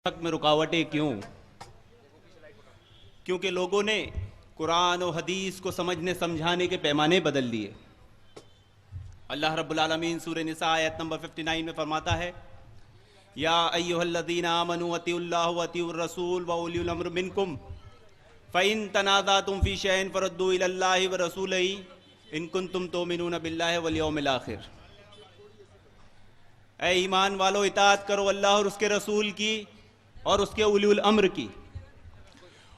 حق میں رکاوٹیں کیوں؟ کیونکہ لوگوں نے قرآن و حدیث کو سمجھنے سمجھانے کے پیمانے بدل دیے۔ اللہ رب العالمین سورہ نساء آیت نمبر 59 میں فرماتا ہے، یا ایھا الذین آمنوا اطیعوا اللہ واطیعوا الرسول واولی الامر منکم فإن تنازعتم فی شیء فردوہ الی اللہ ورسولہ ان کنتم تؤمنون باللہ والیوم الآخر۔ اے ایمان والو، اطاعت کرو اللہ اور اس کے رسول کی اور اس کے اولی الامر کی،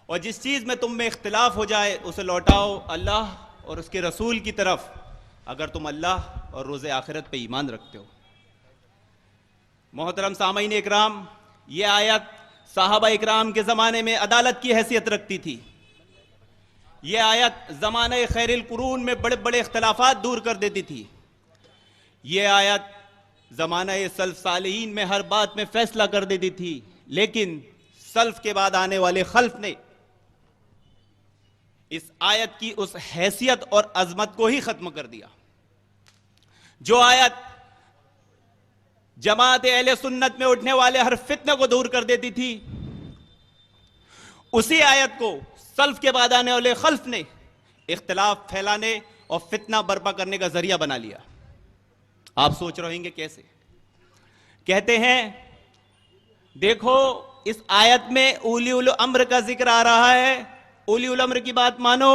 اور جس چیز میں تم میں اختلاف ہو جائے اسے لوٹاؤ اللہ اور اس کے رسول کی طرف، اگر تم اللہ اور روز آخرت پہ ایمان رکھتے ہو۔ محترم سامعین اکرام، یہ آیت صحابہ اکرام کے زمانے میں عدالت کی حیثیت رکھتی تھی۔ یہ آیت زمانہ خیر القرون میں بڑے بڑے اختلافات دور کر دیتی تھی۔ یہ آیت زمانہ سلف صالحین میں ہر بات میں فیصلہ کر دیتی تھی، لیکن سلف کے بعد آنے والے خلف نے اس آیت کی اس حیثیت اور عظمت کو ہی ختم کر دیا۔ جو آیت جماعت اہل سنت میں اٹھنے والے ہر فتنہ کو دور کر دیتی تھی، اسی آیت کو سلف کے بعد آنے والے خلف نے اختلاف پھیلانے اور فتنہ برپا کرنے کا ذریعہ بنا لیا۔ آپ سوچ رہے ہوں گے کیسے؟ کہتے ہیں دیکھو اس آیت میں اولی الامر کا ذکر آ رہا ہے، اولی الامر کی بات مانو،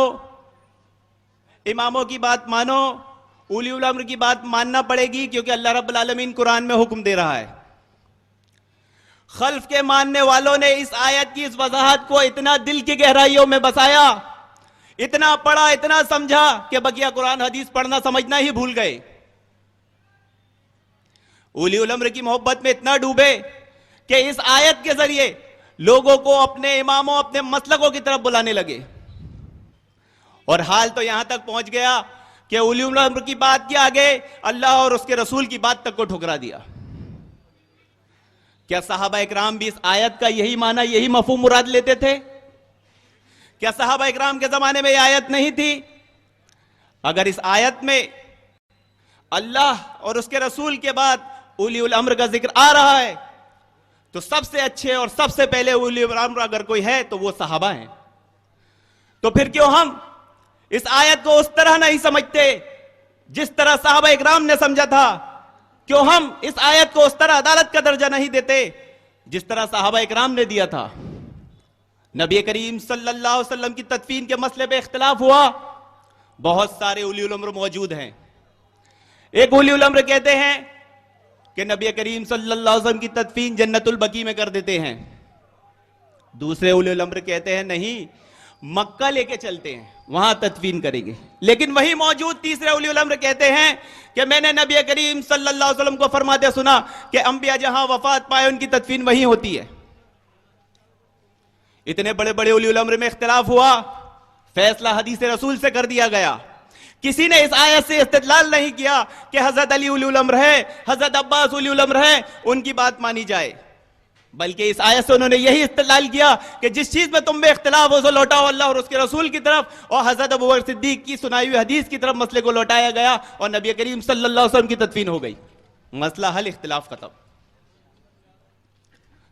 اماموں کی بات مانو، اولی الامر کی بات ماننا پڑے گی کیونکہ اللہ رب العالمین قرآن میں حکم دے رہا ہے۔ خلف کے ماننے والوں نے اس آیت کی اس وضاحت کو اتنا دل کی گہرائیوں میں بسایا، اتنا پڑھا، اتنا سمجھا کہ بقیہ قرآن حدیث پڑھنا سمجھنا ہی بھول گئے۔ اولی الامر کی محبت میں اتنا ڈوبے کہ اس آیت کے ذریعے لوگوں کو اپنے اماموں، اپنے مسلکوں کی طرف بلانے لگے، اور حال تو یہاں تک پہنچ گیا کہ اولی الامر کی بات کے آگے اللہ اور اس کے رسول کی بات تک کو ٹھکرا دیا۔ کیا صحابہ اکرام بھی اس آیت کا یہی معنی، یہی مفہوم مراد لیتے تھے؟ کیا صحابہ اکرام کے زمانے میں یہ آیت نہیں تھی؟ اگر اس آیت میں اللہ اور اس کے رسول کے بعد اولی الامر کا ذکر آ رہا ہے تو سب سے اچھے اور سب سے پہلے اولی الامر اگر کوئی ہے تو وہ صحابہ ہیں۔ تو پھر کیوں ہم اس آیت کو اس طرح نہیں سمجھتے جس طرح صحابہ اکرام نے سمجھا تھا؟ کیوں ہم اس آیت کو اس طرح عدالت کا درجہ نہیں دیتے جس طرح صحابہ اکرام نے دیا تھا؟ نبی کریم صلی اللہ علیہ وسلم کی تدفین کے مسئلے پہ اختلاف ہوا، بہت سارے اولی الامر موجود ہیں۔ ایک اولی الامر کہتے ہیں کہ نبی کریم صلی اللہ علیہ وسلم کی تدفین جنت البقیع میں کر دیتے ہیں۔ دوسرے اولی الامر کہتے ہیں نہیں، مکہ لے کے چلتے ہیں، وہاں تدفین کریں گے۔ لیکن وہی موجود تیسرے اولی الامر کہتے ہیں کہ میں نے نبی کریم صلی اللہ علیہ وسلم کو فرماتے سنا کہ انبیاء جہاں وفات پائے ان کی تدفین وہیں ہوتی ہے۔ اتنے بڑے بڑے اولی الامر میں اختلاف ہوا، فیصلہ حدیث رسول سے کر دیا گیا۔ کسی نے اس آیت سے استدلال نہیں کیا کہ حضرت علی اولی الامر ہے، حضرت عباس اولی الامر ہے، ان کی بات مانی جائے، بلکہ اس آیت سے انہوں نے یہی استدلال کیا کہ جس چیز میں تم میں اختلاف ہو اسے لوٹاؤ اللہ اور اس کے رسول کی طرف، اور حضرت ابوبکر صدیق کی سنائی ہوئی حدیث کی طرف مسئلے کو لوٹایا گیا اور نبی کریم صلی اللہ علیہ وسلم کی تدفین ہو گئی۔ مسئلہ حل، اختلاف ختم۔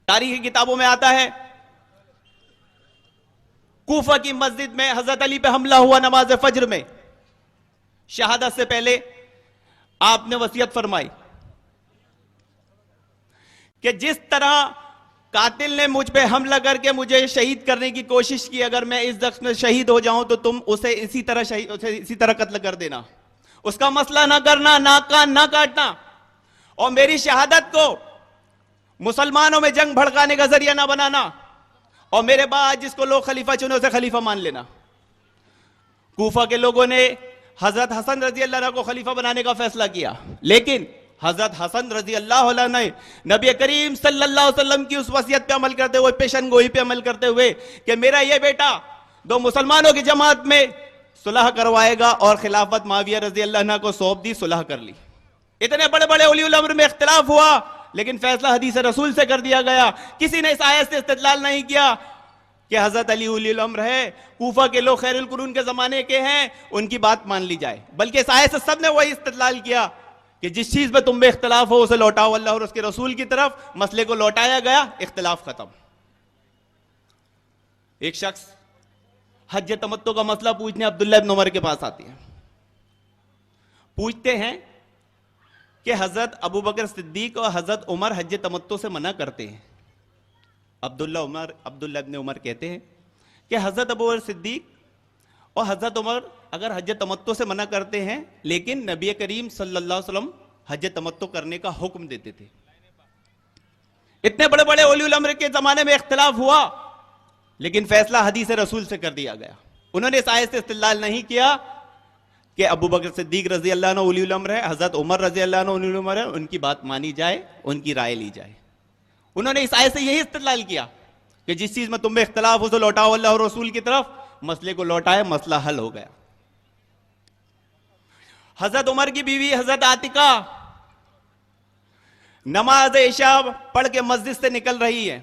تاریخی کتابوں میں آتا ہے کوفہ کی مسجد میں حضرت علی پہ حملہ ہوا نماز فجر میں۔ شہادت سے پہلے آپ نے وصیت فرمائی کہ جس طرح قاتل نے مجھ پہ حملہ کر کے مجھے شہید کرنے کی کوشش کی، اگر میں اس زخم میں شہید ہو جاؤں تو تم اسے اسی طرح قتل کر دینا، اس کا مسئلہ نہ کرنا، ناک کان نہ کاٹنا، اور میری شہادت کو مسلمانوں میں جنگ بھڑکانے کا ذریعہ نہ بنانا، اور میرے بعد جس کو لوگ خلیفہ چنے اسے خلیفہ مان لینا۔ کوفہ کے لوگوں نے حضرت حسن رضی اللہ عنہ کو خلیفہ بنانے کا فیصلہ کیا، لیکن حضرت حسن رضی اللہ عنہ نے نبی کریم صلی اللہ علیہ وسلم کی اس وصیت پہ عمل کرتے ہوئے، پیشن گوئی پہ عمل کرتے ہوئے کہ میرا یہ بیٹا دو مسلمانوں کی جماعت میں صلح کروائے گا، اور خلافت معاویہ رضی اللہ عنہ کو سونپ دی، صلح کر لی۔ اتنے بڑے بڑے اولی الامر میں اختلاف ہوا، لیکن فیصلہ حدیث رسول سے کر دیا گیا۔ کسی نے اس آیت سے استدلال نہیں کیا کہ حضرت علی اولی الامر ہے، کوفہ کے لوگ خیر القرون کے زمانے کے ہیں، ان کی بات مان لی جائے، بلکہ اس آیت سے سب نے وہی استدلال کیا کہ جس چیز میں تم میں اختلاف ہو اسے لوٹاؤ اللہ اور اس کے رسول کی طرف. مسئلے کو لوٹایا گیا, اختلاف ختم. ایک شخص حج تمتع کا مسئلہ پوچھنے عبداللہ ابن عمر کے پاس آتے ہیں. پوچھتے ہیں کہ حضرت ابو بکر صدیق اور حضرت عمر حج تمتع سے منع کرتے ہیں. عبداللہ ابن عمر کہتے ہیں کہ حضرت ابو بکر صدیق اور حضرت عمر اگر حج تمتع سے منع کرتے ہیں لیکن نبی کریم صلی اللہ علیہ وسلم حج تمتع کرنے کا حکم دیتے تھے. اتنے بڑے بڑے اولی الامر کے زمانے میں اختلاف ہوا لیکن فیصلہ حدیث رسول سے کر دیا گیا. انہوں نے اس آیت سے استدلال نہیں کیا کہ ابو بکر صدیق رضی اللہ عنہ اولی الامر ہے, حضرت عمر رضی اللہ عنہ اولی الامر ہے, ان کی بات مانی جائے, ان کی رائے لی جائے. انہوں نے اس آیت سے یہی استدلال کیا کہ جس چیز میں تم میں اختلاف ہو تو لوٹاؤ اللہ اور رسول کی طرف. مسئلے کو لوٹائے, مسئلہ حل ہو گیا. حضرت عمر کی بیوی حضرت عاتقہ نماز عشاء پڑھ کے مسجد سے نکل رہی ہے.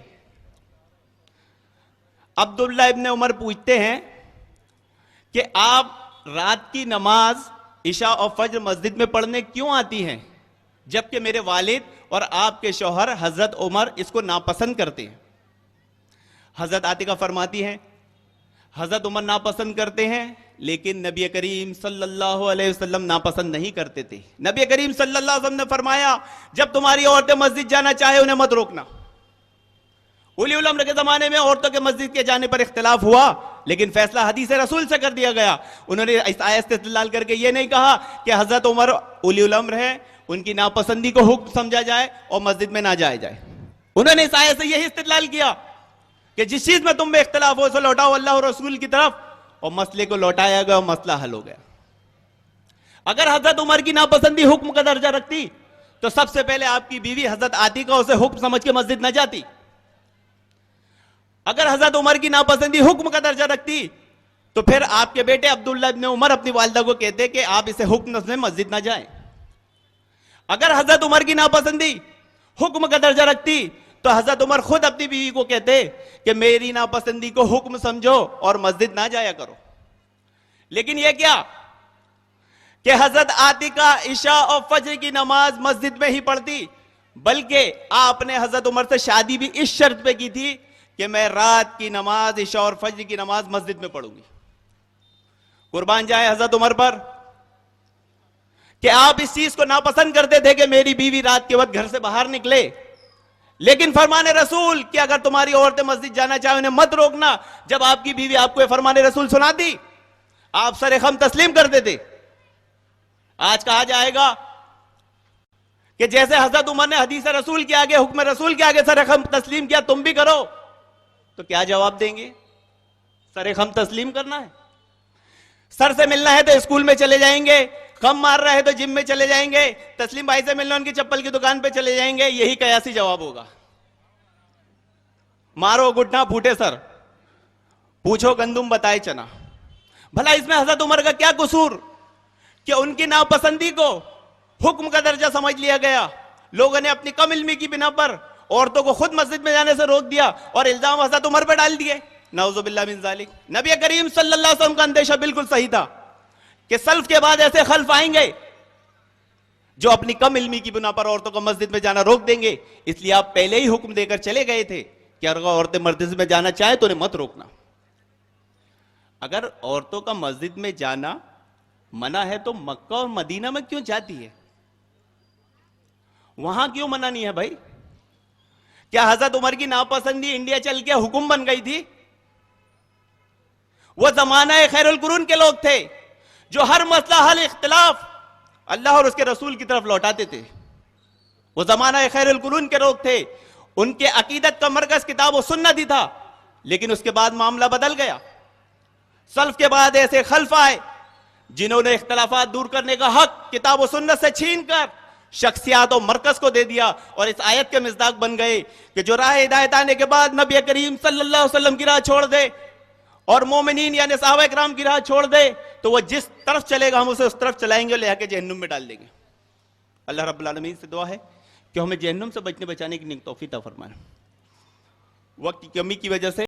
عبداللہ ابن عمر پوچھتے ہیں کہ آپ رات کی نماز عشاء اور فجر مسجد میں پڑھنے کیوں آتی ہیں جبکہ میرے والد اور آپ کے شوہر حضرت عمر اس کو ناپسند کرتے ہیں. حضرت عاتقہ فرماتی ہیں حضرت عمر ناپسند کرتے ہیں لیکن نبی کریم صلی اللہ علیہ وسلم ناپسند نہیں کرتے تھے. نبی کریم صلی اللہ علیہ وسلم نے فرمایا جب تمہاری عورتیں مسجد جانا چاہے انہیں مت روکنا. اولی الامر کے زمانے میں عورتوں کے مسجد کے جانے پر اختلاف ہوا لیکن فیصلہ حدیث رسول سے کر دیا گیا. انہوں نے اس آیت سے استدلال کر کے یہ نہیں کہا کہ حضرت عمر اولی الامر ہے, ان کی ناپسندی کو حکم سمجھا جائے اور مسجد میں نہ جایا جائے. انہوں نے اس آیت سے یہی استدلال کیا کہ جس چیز میں تم میں اختلاف ہو اسے لوٹاؤ اللہ اور رسول کی طرف, اور مسئلے کو لوٹایا گیا اور مسئلہ حل ہو گیا. اگر حضرت عمر کی ناپسندی حکم کا درجہ رکھتی تو سب سے پہلے آپ کی بیوی حضرت عاتقہ اسے حکم سمجھ کے مسجد نہ جاتی. اگر حضرت عمر کی ناپسندی حکم کا درجہ رکھتی تو پھر آپ کے بیٹے عبداللہ ابن عمر اپنی والدہ کو کہتے کہ آپ اسے حکم سے مسجد نہ جائیں. اگر حضرت عمر کی ناپسندی حکم کا درجہ رکھتی تو حضرت عمر خود اپنی بیوی کو کہتے کہ میری ناپسندی کو حکم سمجھو اور مسجد نہ جایا کرو. لیکن یہ کیا کہ حضرت عاتقہ عشاء اور فجر کی نماز مسجد میں ہی پڑھتی, بلکہ آپ نے حضرت عمر سے شادی بھی اس شرط پہ کی تھی کہ میں رات کی نماز عشاء اور فجر کی نماز مسجد میں پڑھوں گی. قربان جائے حضرت عمر پر کہ آپ اس چیز کو ناپسند کرتے تھے کہ میری بیوی رات کے وقت گھر سے باہر نکلے, لیکن فرمان رسول کہ اگر تمہاری عورتیں مسجد جانا چاہیں انہیں مت روکنا. جب آپ کی بیوی آپ کو یہ فرمان رسول سنا دی آپ سر خم تسلیم کرتے تھے. آج کہا جائے گا کہ جیسے حضرت عمر نے حدیث رسول کے آگے حکم رسول کے آگے سر خم تسلیم کیا تم بھی کرو, تو کیا جواب دیں گے؟ سر خم تسلیم کرنا ہے. سر سے ملنا ہے تو اسکول میں چلے جائیں گے, خم مار رہا ہے تو جم میں چلے جائیں گے, تسلیم بھائی سے ملنا ان کی چپل کی دکان پہ چلے جائیں گے. یہی قیاسی جواب ہوگا. مارو گھٹنا پھوٹے سر, پوچھو گندم بتائے چنا. بھلا اس میں حضرت عمر کا کیا قصور کہ ان کی ناپسندی کو حکم کا درجہ سمجھ لیا گیا. لوگوں نے اپنی کم علمی کی بنا پر عورتوں کو خود مسجد میں جانے سے روک دیا اور الزام حضرت عمر پہ ڈال دیے. نعوذ باللہ من ذالک. نبی کریم صلی اللہ علیہ وسلم کا اندیشہ بالکل صحیح تھا کہ سلف کے بعد ایسے خلف آئیں گے جو اپنی کم علمی کی بنا پر عورتوں کو مسجد میں جانا روک دیں گے. اس لیے آپ پہلے ہی حکم دے کر چلے گئے تھے کہ اگر عورتیں مسجد میں جانا چاہیں تو انہیں مت روکنا. اگر عورتوں کا مسجد میں جانا منع ہے تو مکہ اور مدینہ میں کیوں جاتی ہے؟ وہاں کیوں منع نہیں ہے بھائی؟ کیا حضرت عمر کی ناپسندی انڈیا چل کے حکم بن گئی تھی؟ وہ زمانہ خیر القرون کے لوگ تھے جو ہر مسئلہ حل اختلاف اللہ اور اس کے رسول کی طرف لوٹاتے تھے. وہ زمانہ خیر القرون کے لوگ تھے, ان کے عقیدت کا مرکز کتاب و سنت ہی تھا, لیکن اس کے بعد معاملہ بدل گیا. سلف کے بعد ایسے خلف آئے جنہوں نے اختلافات دور کرنے کا حق کتاب و سنت سے چھین کر شخصیات و مرکز کو دے دیا, اور اس آیت کے مصداق بن گئے کہ جو راہ ہدایت آنے کے بعد نبی کریم صلی اللہ علیہ وسلم کی راہ چھوڑ دے اور مومنین یعنی صحابہ کرام کی راہ چھوڑ دے تو وہ جس طرف چلے گا ہم اسے اس طرف چلائیں گے اور لے کے جہنم میں ڈال دیں گے. اللہ رب العالمین سے دعا ہے کہ ہمیں جہنم سے بچنے بچانے کی نیک توفیق عطا فرمائے. وقت کی کمی کی وجہ سے